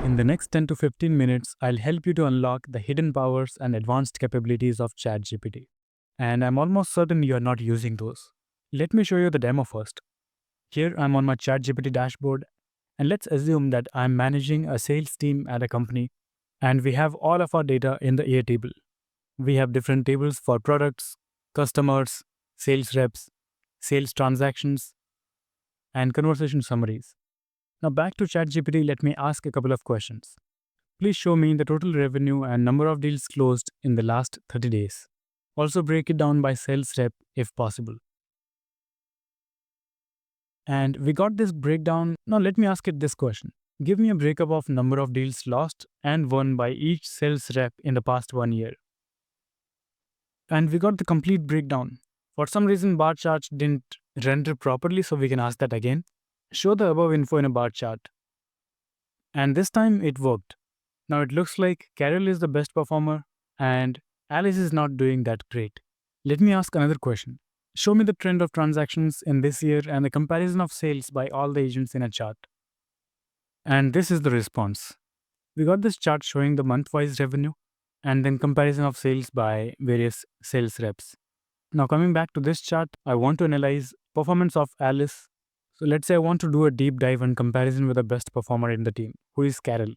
In the next 10 to 15 minutes, I'll help you to unlock the hidden powers and advanced capabilities of ChatGPT. And I'm almost certain you're not using those. Let me show you the demo first. Here I'm on my ChatGPT dashboard, and let's assume that I'm managing a sales team at a company, and we have all of our data in the Airtable. We have different tables for products, customers, sales reps, sales transactions, and conversation summaries. Now back to ChatGPT, let me ask a couple of questions. Please show me the total revenue and number of deals closed in the last 30 days. Also break it down by sales rep if possible. And we got this breakdown. Now let me ask it this question. Give me a breakup of number of deals lost and won by each sales rep in the past 1 year. And we got the complete breakdown. For some reason, bar chart didn't render properly, so we can ask that again. Show the above info in a bar chart. And this time it worked. Now it looks like Carol is the best performer and Alice is not doing that great. Let me ask another question. Show me the trend of transactions in this year and the comparison of sales by all the agents in a chart. And this is the response. We got this chart showing the month-wise revenue and then comparison of sales by various sales reps. Now coming back to this chart, I want to analyze performance of Alice. So let's say I want to do a deep dive and comparison with the best performer in the team, who is Carol.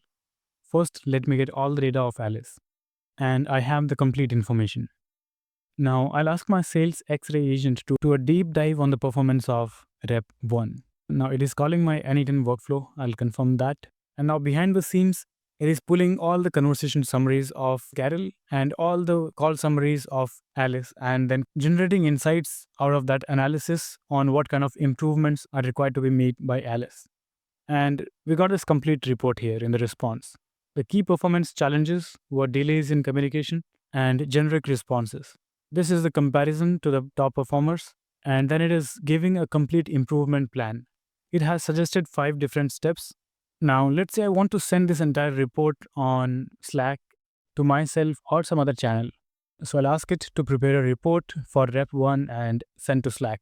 First, let me get all the data of Alice. And I have the complete information. Now I'll ask my sales X-ray agent to do a deep dive on the performance of rep 1. Now it is calling my N8N workflow. I'll confirm that. And now behind the scenes, it is pulling all the conversation summaries of Carol and all the call summaries of Alice and then generating insights out of that analysis on what kind of improvements are required to be made by Alice. And we got this complete report here in the response. The key performance challenges were delays in communication and generic responses. This is the comparison to the top performers, and then it is giving a complete improvement plan. It has suggested 5 different steps. Now, let's say I want to send this entire report on Slack to myself or some other channel. So I'll ask it to prepare a report for Rep 1 and send to Slack.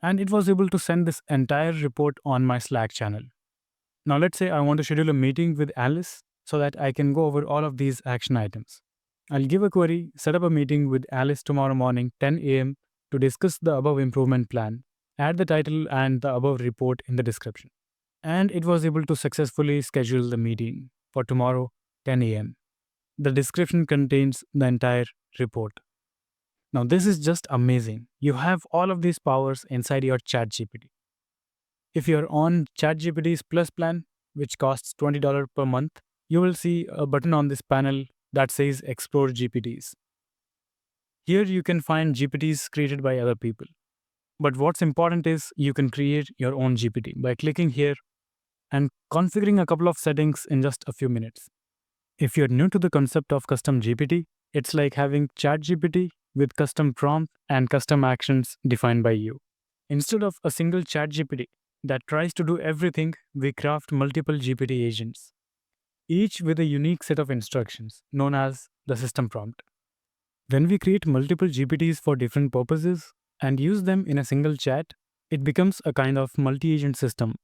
And it was able to send this entire report on my Slack channel. Now, let's say I want to schedule a meeting with Alice so that I can go over all of these action items. I'll give a query, set up a meeting with Alice tomorrow morning, 10 a.m. to discuss the above improvement plan. Add the title and the above report in the description. And it was able to successfully schedule the meeting for tomorrow, 10 a.m. The description contains the entire report. Now, this is just amazing. You have all of these powers inside your ChatGPT. If you're on ChatGPT's Plus plan, which costs $20 per month, you will see a button on this panel that says Explore GPTs. Here you can find GPTs created by other people. But what's important is you can create your own GPT by clicking here and configuring a couple of settings in just a few minutes. If you're new to the concept of custom GPT, it's like having ChatGPT with custom prompt and custom actions defined by you. Instead of a single ChatGPT that tries to do everything, we craft multiple GPT agents, each with a unique set of instructions known as the system prompt. When we create multiple GPTs for different purposes and use them in a single chat, it becomes a kind of multi-agent system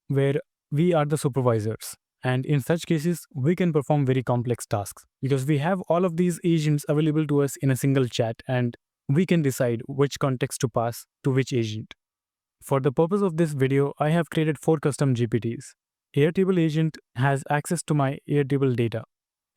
where we are the supervisors. And in such cases, we can perform very complex tasks because we have all of these agents available to us in a single chat and we can decide which context to pass to which agent. For the purpose of this video, I have created 4 custom GPTs. Airtable agent has access to my Airtable data.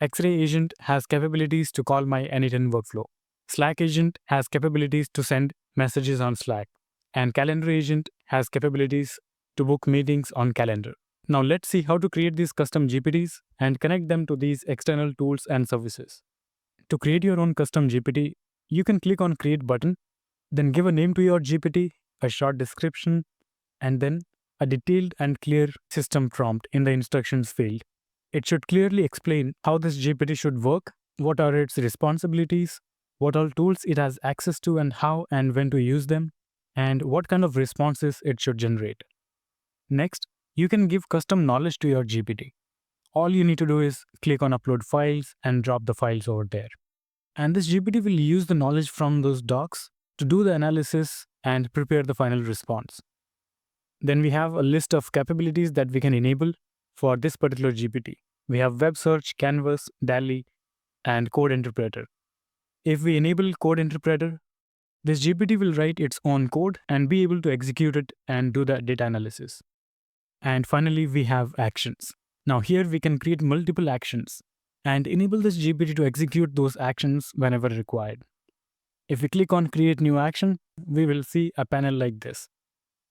X-ray agent has capabilities to call my N8N workflow. SlackAgent has capabilities to send messages on Slack. And calendarAgent has capabilities to book meetings on Calendar. Now let's see how to create these custom GPTs and connect them to these external tools and services. To create your own custom GPT, you can click on Create button, then give a name to your GPT, a short description, and then a detailed and clear system prompt in the instructions field. It should clearly explain how this GPT should work, what are its responsibilities, what all tools it has access to and how and when to use them, and what kind of responses it should generate. Next, you can give custom knowledge to your GPT. All you need to do is click on Upload Files and drop the files over there. And this GPT will use the knowledge from those docs to do the analysis and prepare the final response. Then we have a list of capabilities that we can enable for this particular GPT. We have web search, canvas, DALL-E, and code interpreter. If we enable code interpreter, this GPT will write its own code and be able to execute it and do the data analysis. And finally, we have actions. Now here we can create multiple actions and enable this GPT to execute those actions whenever required. If we click on create new action, we will see a panel like this.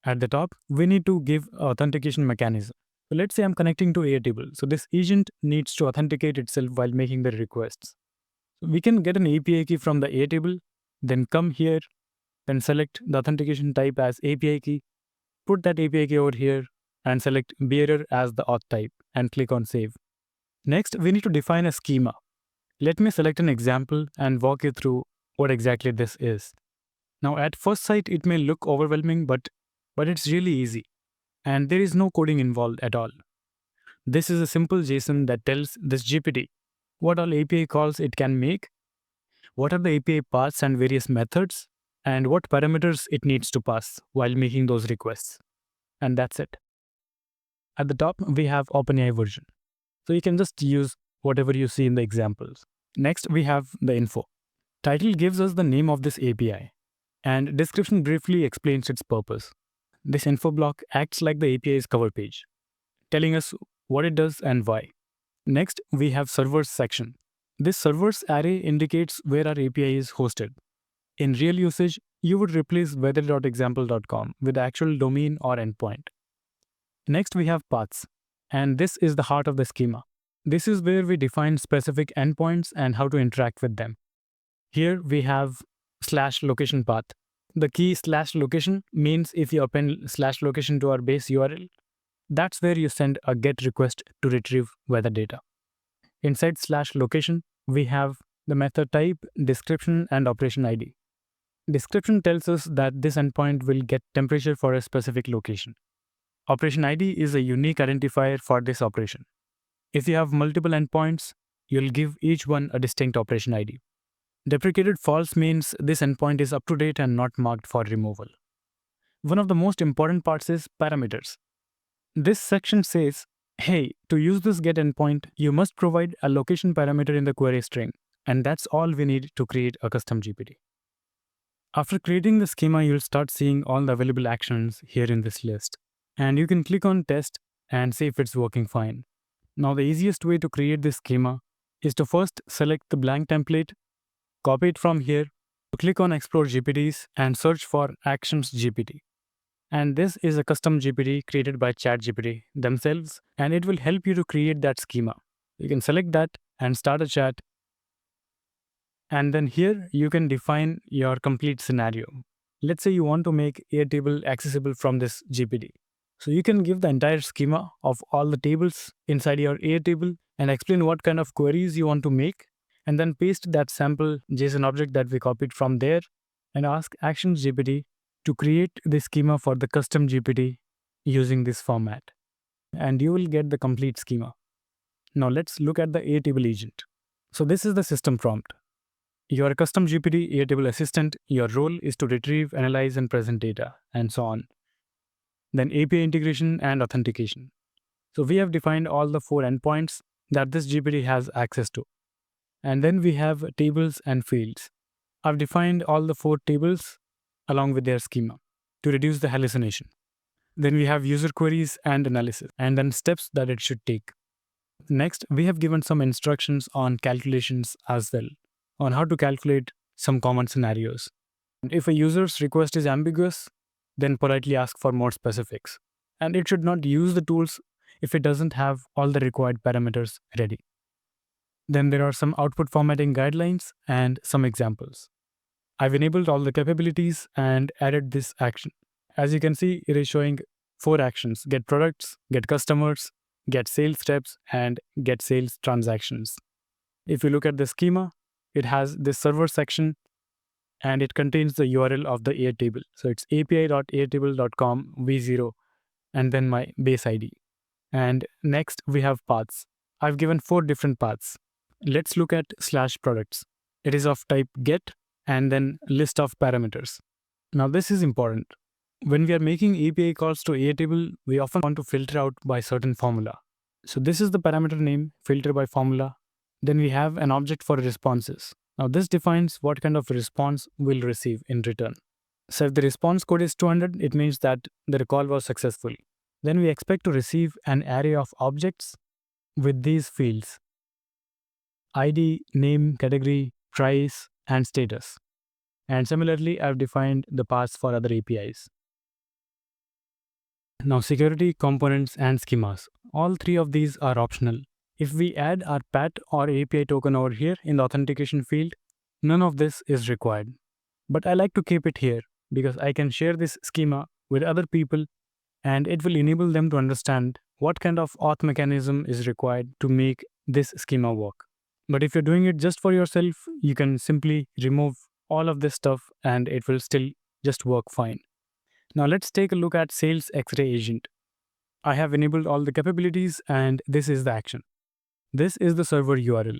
At the top, we need to give authentication mechanism. So let's say I'm connecting to Airtable. So this agent needs to authenticate itself while making the requests. So we can get an API key from the Airtable, then come here, then select the authentication type as API key, put that API key over here, and select bearer as the auth type and click on save. Next, we need to define a schema. Let me select an example and walk you through what exactly this is. Now, at first sight, it may look overwhelming, but it's really easy. And there is no coding involved at all. This is a simple JSON that tells this GPT what all API calls it can make, what are the API paths and various methods, and what parameters it needs to pass while making those requests. And that's it. At the top, we have OpenAI version. So you can just use whatever you see in the examples. Next, we have the info. Title gives us the name of this API, and description briefly explains its purpose. This info block acts like the API's cover page, telling us what it does and why. Next, we have servers section. This servers array indicates where our API is hosted. In real usage, you would replace weather.example.com with the actual domain or endpoint. Next, we have paths, and this is the heart of the schema. This is where we define specific endpoints and how to interact with them. Here we have /location path. The key /location means if you append /location to our base URL, that's where you send a GET request to retrieve weather data. Inside /location, we have the method type, description, and operation ID. Description tells us that this endpoint will get temperature for a specific location. Operation ID is a unique identifier for this operation. If you have multiple endpoints, you'll give each one a distinct operation ID. Deprecated false means this endpoint is up to date and not marked for removal. One of the most important parts is parameters. This section says, hey, to use this get endpoint, you must provide a location parameter in the query string, and that's all we need to create a custom GPT. After creating the schema, you'll start seeing all the available actions here in this list. And you can click on test and see if it's working fine. Now, the easiest way to create this schema is to first select the blank template, copy it from here, click on Explore GPTs and search for Actions GPT. And this is a custom GPT created by ChatGPT themselves, and it will help you to create that schema. You can select that and start a chat. And then here you can define your complete scenario. Let's say you want to make Airtable accessible from this GPT. So you can give the entire schema of all the tables inside your Airtable and explain what kind of queries you want to make, and then paste that sample JSON object that we copied from there and ask Actions GPT to create the schema for the custom GPT using this format. And you will get the complete schema. Now let's look at the Airtable agent. So this is the system prompt. You are a custom GPT Airtable assistant. Your role is to retrieve, analyze, and present data, and so on. Then API integration and authentication. So we have defined all the 4 endpoints that this GPT has access to. And then we have tables and fields. I've defined all the 4 tables along with their schema to reduce the hallucination. Then we have user queries and analysis, and then steps that it should take. Next, we have given some instructions on calculations as well, on how to calculate some common scenarios. If a user's request is ambiguous, then politely ask for more specifics. And it should not use the tools if it doesn't have all the required parameters ready. Then there are some output formatting guidelines and some examples. I've enabled all the capabilities and added this action. As you can see, it is showing 4 actions: get products, get customers, get sales reps, and get sales transactions. If you look at the schema, it has this server section and it contains the URL of the Airtable. So it's api.airtable.com v0 and then my base ID. And next we have paths. I've given 4 different paths. Let's look at /products. It is of type get and then list of parameters. Now this is important. When we are making API calls to Airtable, we often want to filter out by certain formula. So this is the parameter name, filter by formula. Then we have an object for responses. Now this defines what kind of response we'll receive in return. So if the response code is 200, it means that the recall was successful. Then we expect to receive an array of objects with these fields: ID, name, category, price, and status. And similarly, I've defined the paths for other APIs. Now security, components, and schemas. All three of these are optional. If we add our PAT or API token over here in the authentication field, none of this is required. But I like to keep it here because I can share this schema with other people and it will enable them to understand what kind of auth mechanism is required to make this schema work. But if you're doing it just for yourself, you can simply remove all of this stuff and it will still just work fine. Now let's take a look at Sales X-ray Agent. I have enabled all the capabilities and this is the action. This is the server URL.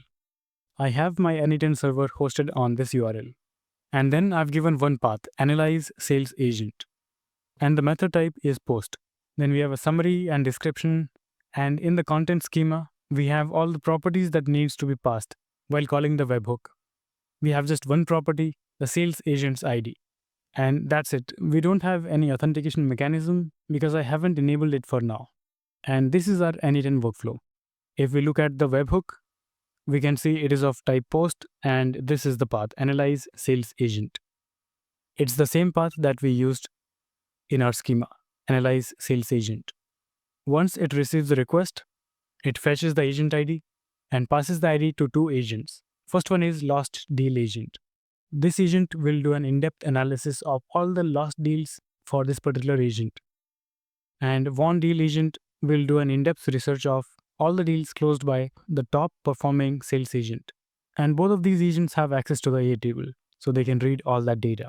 I have my N8N server hosted on this URL. And then I've given one path, Analyze Sales Agent. And the method type is post. Then we have a summary and description. And in the content schema, we have all the properties that needs to be passed while calling the webhook. We have just one property, the sales agent's ID. And that's it. We don't have any authentication mechanism because I haven't enabled it for now. And this is our N8N workflow. If we look at the webhook, we can see it is of type post and this is the path, Analyze Sales Agent. It's the same path that we used in our schema, Analyze Sales Agent. Once it receives the request, it fetches the agent ID and passes the ID to two agents. First one is lostDealAgent. This agent will do an in-depth analysis of all the lost deals for this particular agent. And wonDealAgent will do an in-depth research of all the deals closed by the top performing sales agent. And both of these agents have access to the Airtable, so they can read all that data.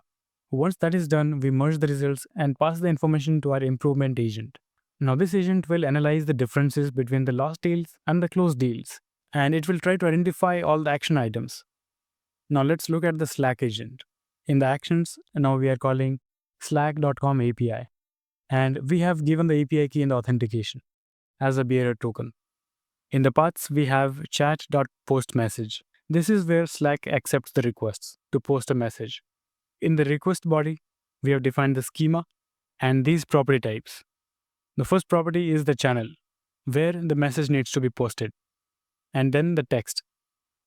Once that is done, we merge the results and pass the information to our improvementAgent. Now this agent will analyze the differences between the lost deals and the closed deals, and it will try to identify all the action items. Now let's look at the SlackAgent. In the actions, now we are calling slack.com API, and we have given the API key in the authentication as a bearer token. In the paths, we have chat.postMessage. This is where Slack accepts the requests to post a message. In the request body, we have defined the schema and these property types. The first property is the channel, where the message needs to be posted. And then the text,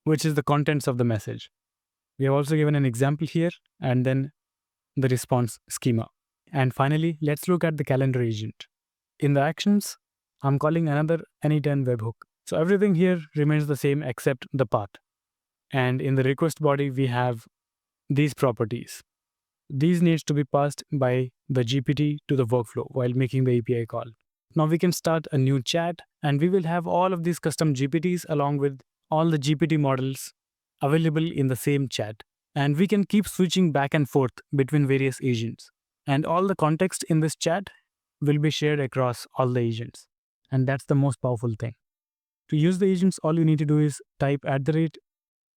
which is the contents of the message. We have also given an example here, and then the response schema. And finally, let's look at the calendarAgent. In the actions, I'm calling another N8N webhook. So everything here remains the same except the path. And in the request body, we have these properties. These needs to be passed by the GPT to the workflow while making the API call. Now we can start a new chat and we will have all of these custom GPTs along with all the GPT models available in the same chat. And we can keep switching back and forth between various agents. And all the context in this chat will be shared across all the agents. And that's the most powerful thing. To use the agents, all you need to do is type @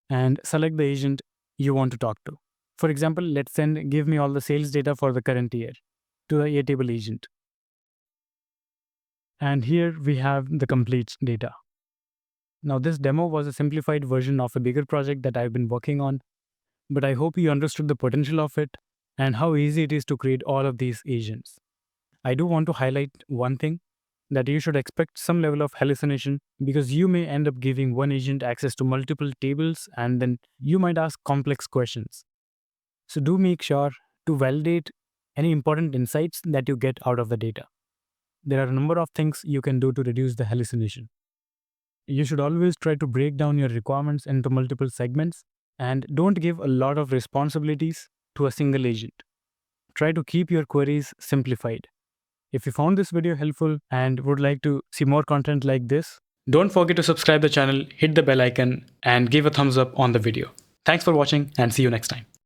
and select the agent you want to talk to. For example, let's send give me all the sales data for the current year to the Airtable agent. And here we have the complete data. Now this demo was a simplified version of a bigger project that I've been working on, but I hope you understood the potential of it and how easy it is to create all of these agents. I do want to highlight one thing, that you should expect some level of hallucination because you may end up giving one agent access to multiple tables and then you might ask complex questions. So do make sure to validate any important insights that you get out of the data. There are a number of things you can do to reduce the hallucination. You should always try to break down your requirements into multiple segments and don't give a lot of responsibilities to a single agent. Try to keep your queries simplified. If you found this video helpful and would like to see more content like this, don't forget to subscribe the channel, hit the bell icon, and give a thumbs up on the video. Thanks for watching and see you next time.